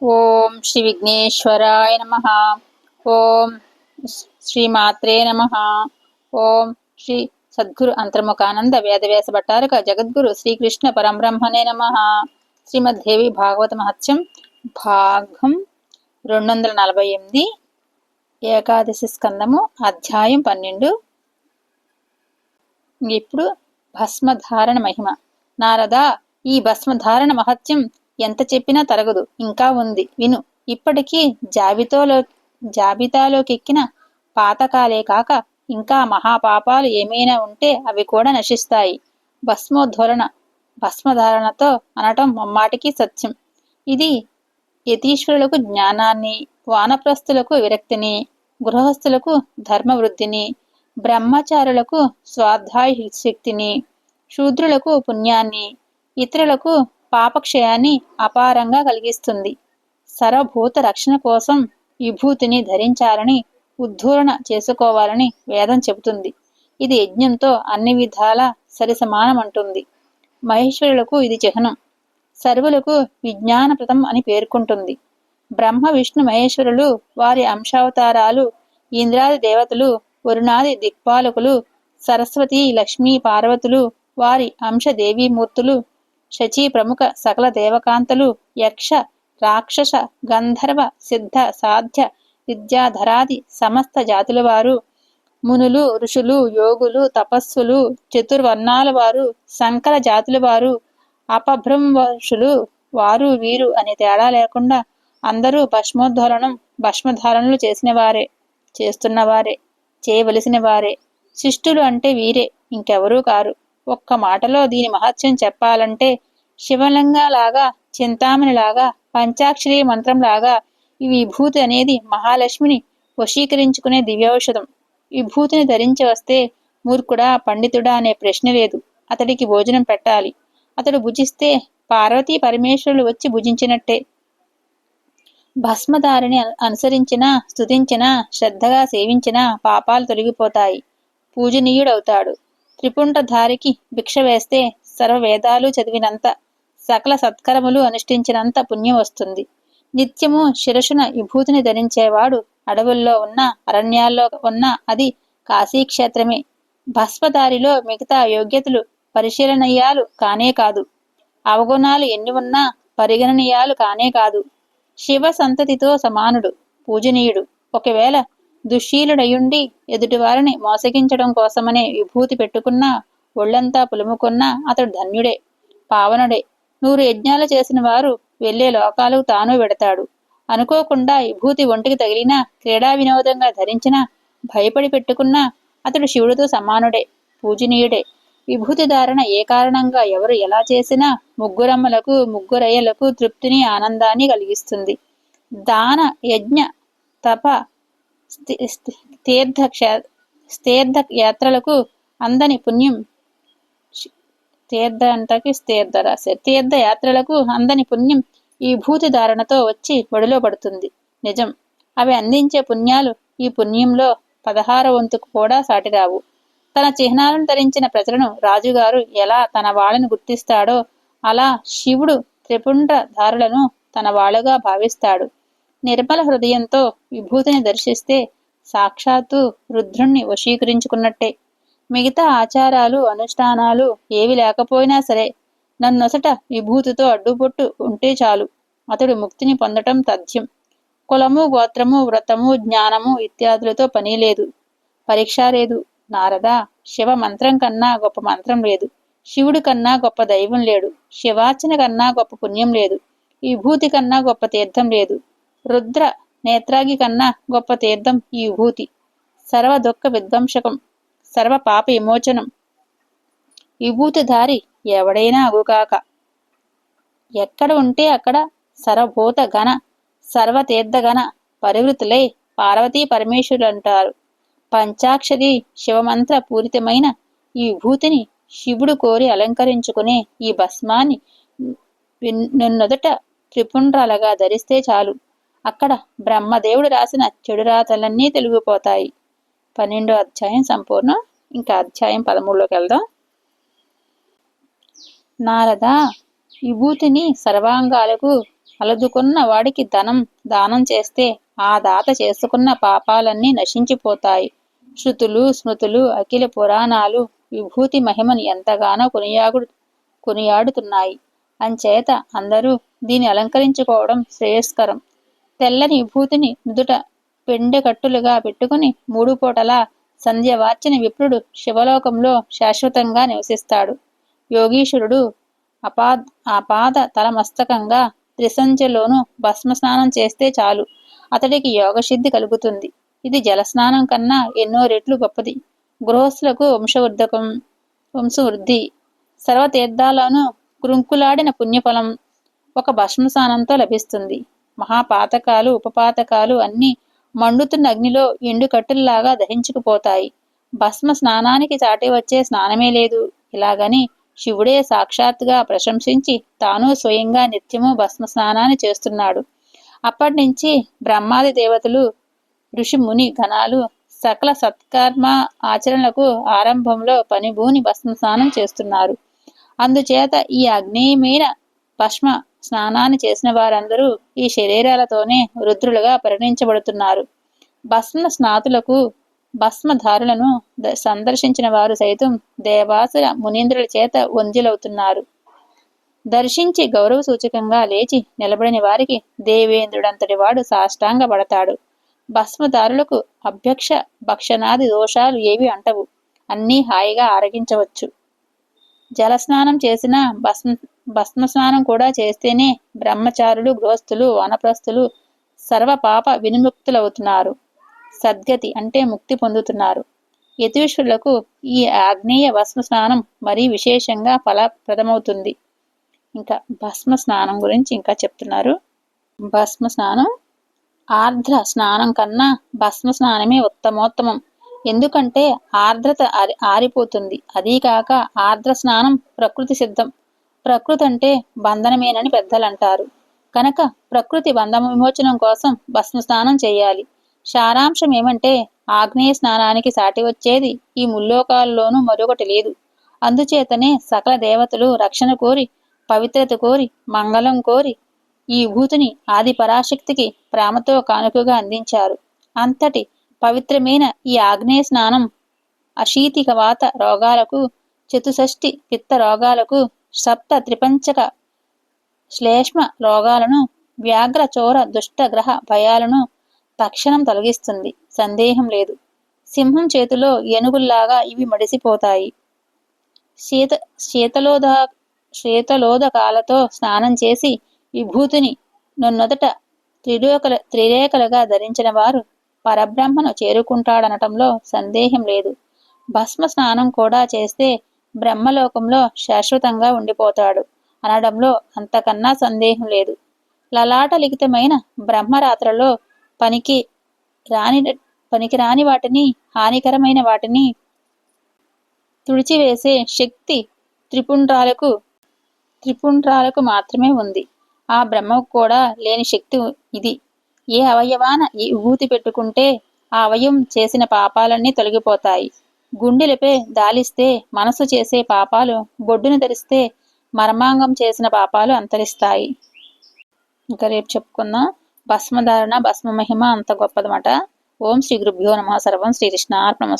ఓం శ్రీ విఘ్నేశ్వరాయ నమః. ఓం శ్రీమాత్రే నమః. ఓం శ్రీ సద్గురు అంతర్ముఖానంద వేదవ్యాస భట్టారక జగద్గురు శ్రీకృష్ణ పరబ్రహ్మణే నమః. శ్రీమద్దేవి భాగవత మహత్యం భాగం 248, ఏకాదశి స్కందము, అధ్యాయం 12. ఇప్పుడు భస్మధారణ మహిమ. నారదా, ఈ భస్మధారణ మహత్యం ఎంత చెప్పినా తరగదు, ఇంకా ఉంది, విను. ఇప్పటికీ జాబితాలోకెక్కిన పాతకాలే కాక ఇంకా మహాపాపాలు ఏమైనా ఉంటే అవి కూడా నశిస్తాయి. భస్మధారణతో అనటం ముమ్మాటికి సత్యం. ఇది యతీశ్వరులకు జ్ఞానాన్ని, వానప్రస్థులకు విరక్తిని, గృహస్థులకు ధర్మవృద్ధిని, బ్రహ్మచారులకు స్వాధ్యాయ శక్తిని, శూద్రులకు పుణ్యాన్ని, ఇతరులకు పాపక్షయాన్ని అపారంగా కలిగిస్తుంది. సర్వభూత రక్షణ కోసం విభూతిని ధరించాలని, ఉద్ధూరణ చేసుకోవాలని వేదం చెబుతుంది. ఇది యజ్ఞంతో అన్ని విధాలా సరిసమానమంటుంది. మహేశ్వరులకు ఇది చిహ్నం. సర్వులకు విజ్ఞానప్రదం అని పేర్కొంటుంది. బ్రహ్మ విష్ణు మహేశ్వరులు వారి అంశావతారాలు, ఇంద్రాది దేవతలు, వరుణాది దిక్పాలకులు, సరస్వతి లక్ష్మీ పార్వతులు వారి అంశ దేవీమూర్తులు, శచీ ప్రముఖ సకల దేవకాంతలు, యక్ష రాక్షస గంధర్వ సిద్ధ సాధ్య విద్యాధరాది సమస్త జాతుల వారు, మునులు ఋషులు యోగులు తపస్సులు, చతుర్వర్ణాల వారు, సంకర జాతుల వారు, అపభ్రంశులు, వారు వీరు అనే తేడా లేకుండా అందరూ భస్మధారణలు చేస్తున్నవారే, చేయవలసిన వారే. శిష్టులు అంటే వీరే, ఇంకెవరూ కారు. ఒక్క మాటలో దీని మహత్యం చెప్పాలంటే, శివలింగంలాగా, చింతామణిలాగా, పంచాక్షరి మంత్రంలాగా ఈ విభూతి అనేది మహాలక్ష్మిని వశీకరించుకునే దివ్యౌషధం. విభూతిని ధరించి వస్తే మూర్ఖుడా పండితుడా అనే ప్రశ్న లేదు. అతడికి భోజనం పెట్టాలి. అతడు భుజిస్తే పార్వతీ పరమేశ్వరులు వచ్చి భుజించినట్టే. భస్మధారిని అనుసరించినా, స్తుతించినా, శ్రద్ధగా సేవించినా పాపాలు తొలగిపోతాయి. పూజనీయుడవుతాడు. త్రిపుండ్రధారికి భిక్ష వేస్తే సర్వవేదాలు చదివినంత, సకల సత్కరములు అనుష్ఠించినంత పుణ్యం వస్తుంది. నిత్యము శిరసున విభూతిని ధరించేవాడు అడవుల్లో ఉన్నా, అరణ్యాల్లో ఉన్నా అది కాశీక్షేత్రమే. భస్మధారిలో మిగతా యోగ్యతలు పరిశీలనీయాలు కానే కాదు. అవగుణాలు ఎన్ని ఉన్నా పరిగణనీయాలు కానే కాదు. శివ సంతతితో సమానుడు, పూజనీయుడు. ఒకవేళ దుశ్శీలుడయుండి ఎదుటివారిని మోసగించడం కోసమనే విభూతి పెట్టుకున్నా, ఒళ్లంతా పులుముకున్నా అతడు ధన్యుడే, పావనుడే. 100 యజ్ఞాలు చేసిన వారు వెళ్లే లోకాలు తాను వెడతాడు. అనుకోకుండా విభూతి ఒంటికి తగిలినా, క్రీడా వినోదంగా ధరించినా, భయపడి పెట్టుకున్నా అతడు శివుడితో సమానుడే, పూజనీయుడే. విభూతి ధారణ ఏ కారణంగా ఎవరు ఎలా చేసినా ముగ్గురమ్మలకు, ముగ్గురయ్యలకు తృప్తిని, ఆనందాన్ని కలిగిస్తుంది. దాన యజ్ఞ తప తీర్థయాత్రలకు అందని పుణ్యం తీర్థయాత్రలకు అందని పుణ్యం ఈ విభూతి ధారణతో వచ్చి ఒడిలో పడుతుంది. నిజం. అవి అందించే పుణ్యాలు ఈ పుణ్యంలో 16వ వంతుకు కూడా సాటిరావు. తన చిహ్నాలను ధరించిన ప్రజలను రాజుగారు ఎలా తన వాళ్ళని గుర్తిస్తాడో అలా శివుడు త్రిపుండ్రధారులను తన వాళ్ళుగా భావిస్తాడు. నిర్మల హృదయంతో విభూతిని దర్శిస్తే సాక్షాత్తు రుద్రుణ్ణి వశీకరించుకున్నట్టే. మిగతా ఆచారాలు, అనుష్ఠానాలు ఏవి లేకపోయినా సరే నన్నొసట విభూతితో అడ్డుపొట్టు ఉంటే చాలు, అతడు ముక్తిని పొందటం తథ్యం. కులము, గోత్రము, వ్రతము, జ్ఞానము ఇత్యాదులతో పని లేదు, పరీక్ష లేదు. నారదా, శివ మంత్రం కన్నా గొప్ప మంత్రం లేదు. శివుడి కన్నా గొప్ప దైవం లేడు. శివార్చన కన్నా గొప్ప పుణ్యం లేదు. విభూతి కన్నా గొప్ప తీర్థం లేదు. రుద్ర నేత్రాగి కన్నా గొప్ప తీర్థం ఈ విభూతి. సర్వ దుఃఖ విధ్వంసకం, సర్వ పాప విమోచనం. విభూతిధారి ఎవడైనా అగుగాక. ఎక్కడ ఉంటే అక్కడ సర్వభూత గణ, సర్వతీర్థగణ పరివృతులై పార్వతీ పరమేశ్వరులు అంటారు. పంచాక్షరి శివమంత్ర పూరితమైన ఈ విభూతిని శివుడు కోరి అలంకరించుకునే ఈ భస్మాన్ని నిన్నొదట త్రిపుండ్రాలుగా ధరిస్తే చాలు, అక్కడ బ్రహ్మదేవుడు రాసిన చెడు రాతలన్నీ తొలగిపోతాయి. 12వ అధ్యాయం సంపూర్ణం. ఇంకా అధ్యాయం 13లోకి వెళ్దాం. నారద, విభూతిని సర్వాంగాలకు అలదుకున్న వాడికి దానం చేస్తే ఆ దాత చేసుకున్న పాపాలన్నీ నశించిపోతాయి. శృతులు స్మృతులు అఖిల పురాణాలు విభూతి మహిమను ఎంతగానో కొనియాడుతున్నాయి. అంచేత అందరూ దీన్ని అలంకరించుకోవడం శ్రేయస్కరం. తెల్లని విభూతిని నుదుట పెండెకట్టులుగా పెట్టుకుని 3 పూటలా సంధ్యవార్చిన విప్రుడు శివలోకంలో శాశ్వతంగా నివసిస్తాడు. యోగీశ్వరుడు ఆపాద తలమస్తకంగా త్రిసంధ్యలోనూ భస్మస్నానం చేస్తే చాలు, అతడికి యోగసిద్ధి కలుగుతుంది. ఇది జలస్నానం కన్నా ఎన్నో రెట్లు గొప్పది. గృహస్థులకు వంశవృద్ధి, సర్వతీర్థాలను కృంకులాడిన పుణ్యఫలం ఒక భస్మస్నానంతో లభిస్తుంది. మహాపాతకాలు ఉపపాతకాలు అన్నీ మండుతున్న అగ్నిలో ఎండుకట్టుల్లాగా దహించుకుపోతాయి. భస్మ స్నానానికి చాటి వచ్చే స్నానమే లేదు. ఇలాగని శివుడే సాక్షాత్తుగా ప్రశంసించి తాను స్వయంగా నిత్యము భస్మ స్నానాన్ని చేస్తున్నాడు. అప్పటినుంచి బ్రహ్మాది దేవతలు, ఋషి ముని గణాలు సకల సత్కర్మ ఆచరణలకు ఆరంభంలో పనిభూని భస్మ స్నానం చేస్తున్నారు. అందుచేత ఈ ఆగ్నేయమైన భస్మ స్నానాన్ని చేసిన వారందరూ ఈ శరీరాలతోనే రుద్రులుగా పరిగణించబడుతున్నారు. భస్మ స్నాతులకు భస్మధారులను సందర్శించిన వారు సైతం దేవాసుర మునీంద్రుల చేత వంద్యులవుతున్నారు. దర్శించి గౌరవ సూచకంగా లేచి నిలబడిన వారికి దేవేంద్రుడంతటి వాడు సాష్టాంగ పడతాడు. భస్మధారులకు అభ్యక్ష భక్షణాది దోషాలు ఏవి అంటవు. అన్నీ హాయిగా ఆరగించవచ్చు. జలస్నానం చేసిన భస్మస్నానం కూడా చేస్తేనే బ్రహ్మచారులు, గృహస్థులు, వానప్రస్థులు సర్వపాప వినిముక్తులవుతున్నారు. సద్గతి అంటే ముక్తి పొందుతున్నారు. యతీశ్వరులకు ఈ ఆగ్నేయ భస్మ స్నానం మరీ విశేషంగా ఫలప్రదమవుతుంది. ఇంకా భస్మ స్నానం గురించి ఇంకా చెప్తున్నారు. భస్మ స్నానం ఆర్ద్ర స్నానం కన్నా భస్మ స్నానమే ఉత్తమోత్తమం. ఎందుకంటే ఆర్ద్రత ఆరిపోతుంది. అదీకాక ఆర్ద్ర స్నానం ప్రకృతి సిద్ధం. ప్రకృతి అంటే బంధనమేనని పెద్దలంటారు. కనుక ప్రకృతి బంధ విమోచనం కోసం భస్మ స్నానం చేయాలి. సారాంశం ఏమంటే ఆగ్నేయ స్నానానికి సాటి వచ్చేది ఈ ముల్లోకాల్లోనూ మరొకటి లేదు. అందుచేతనే సకల దేవతలు రక్షణ కోరి, పవిత్రత కోరి, మంగళం కోరి ఈ విభూతిని ఆది పరాశక్తికి ప్రేమతో కానుకగా అందించారు. అంతటి పవిత్రమైన ఈ ఆగ్నేయ స్నానం అశీతిక వాత రోగాలకు, చతుషష్ఠి పిత్త రోగాలకు, సప్త త్రిపంచక శ్లేష్మ రోగాలను, వ్యాఘ్ర చోర దుష్ట గ్రహ భయాలను తక్షణం తొలగిస్తుంది. సందేహం లేదు. సింహం చేతిలో ఏనుగుల్లాగా ఇవి మడిసిపోతాయి. శీతలోదకాలతో స్నానం చేసి విభూతిని నొన్నొదట త్రిరేఖలుగా ధరించిన వారు పరబ్రహ్మను చేరుకుంటాడనటంలో సందేహం లేదు. భస్మ స్నానం కూడా చేస్తే బ్రహ్మలోకంలో శాశ్వతంగా ఉండిపోతాడు అనడంలో అంతకన్నా సందేహం లేదు. లలాటలిఖితమైన బ్రహ్మరాత్రలో పనికిరాని వాటిని, హానికరమైన వాటిని తుడిచివేసే శక్తి త్రిపుండ్రాలకు మాత్రమే ఉంది. ఆ బ్రహ్మకు కూడా లేని శక్తి ఇది. ఏ అవయవాన ఈ విభూతి పెట్టుకుంటే ఆ అవయం చేసిన పాపాలన్నీ తొలగిపోతాయి. గుండెలపై దాలిస్తే మనసు చేసే పాపాలు, బొడ్డును ధరిస్తే మర్మాంగం చేసిన పాపాలు అంతరిస్తాయి. ఇంకా రేపు చెప్పుకుందాం. భస్మధారణ, భస్మ మహిమ అంత గొప్పదన్నమాట. ఓం శ్రీ గురుభ్యో నమః. సర్వం శ్రీకృష్ణార్పణమస్తు.